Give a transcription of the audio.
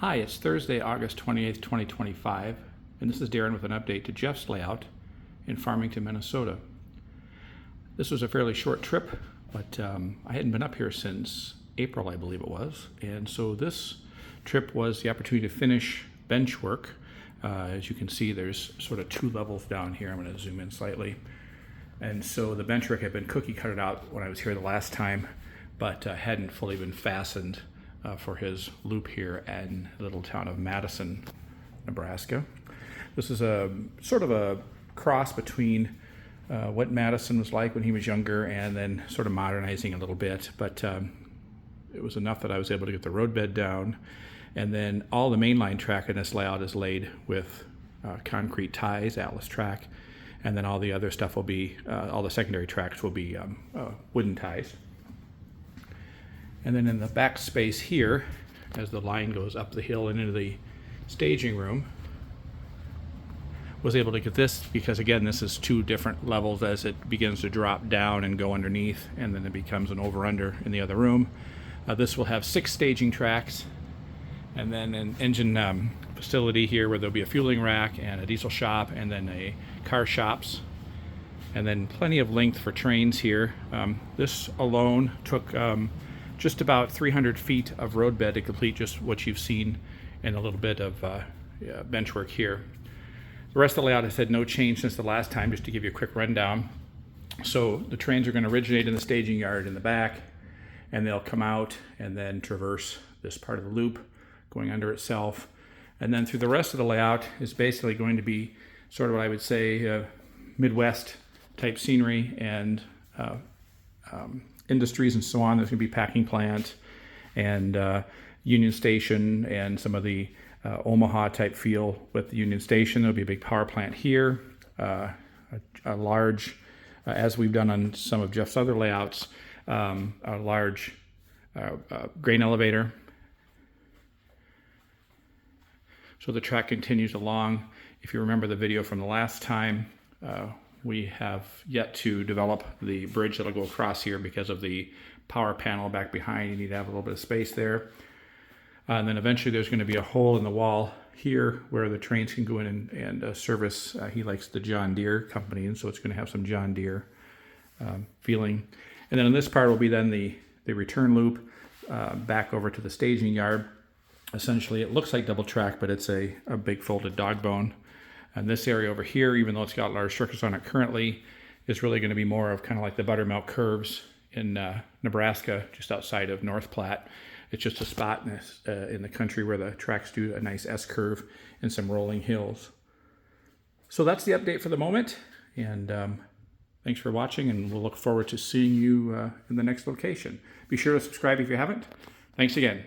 Hi, it's Thursday, August 28th, 2025, and this is Darren with an update to Jeff's layout in Farmington, Minnesota. This was a fairly short trip, but I hadn't been up here since April, I believe it was, and so this trip was the opportunity to finish bench work. As you can see, there's sort of two levels down here. I'm going to zoom in slightly. And so the bench work had been cookie cutted out when I was here the last time, but hadn't fully been fastened for his loop here in the little town of Madison, Nebraska. This is a sort of a cross between what Madison was like when he was younger and then sort of modernizing a little bit, but it was enough that I was able to get the roadbed down, and then all the mainline track in this layout is laid with concrete ties, Atlas track, and then all the other stuff will be, all the secondary tracks will be wooden ties. And then in the back space here, as the line goes up the hill and into the staging room, was able to get this because, again, this is two different levels as it begins to drop down and go underneath, and then it becomes an over-under in the other room. This will have 6 staging tracks, and then an engine facility here where there'll be a fueling rack and a diesel shop, and then a car shops, and then plenty of length for trains here. This alone took just about 300 feet of roadbed to complete just what you've seen in a little bit of bench work here. The rest of the layout has had no change since the last time, just to give you a quick rundown. So the trains are going to originate in the staging yard in the back, and they'll come out and then traverse this part of the loop, going under itself. And then through the rest of the layout is basically going to be sort of what I would say Midwest type scenery and industries and so on. There's going to be packing plant and Union Station and some of the Omaha type feel with the Union Station. There'll be a big power plant here, a large, as we've done on some of Jeff's other layouts, a large grain elevator. So the track continues along. If you remember the video from the last time, we have yet to develop the bridge that'll go across here because of the power panel back behind. You need to have a little bit of space there. And then eventually there's going to be a hole in the wall here where the trains can go in and service. He likes the John Deere company, and so it's going to have some John Deere feeling. And then on this part will be then the return loop back over to the staging yard. Essentially, it looks like double track, but it's a big folded dog bone. And this area over here, even though it's got large structures on it currently, is really going to be more of kind of like the buttermilk curves in Nebraska, just outside of North Platte. It's just a spot in the country where the tracks do a nice S-curve and some rolling hills. So that's the update for the moment, and thanks for watching, and we'll look forward to seeing you in the next location. Be sure to subscribe if you haven't. Thanks again.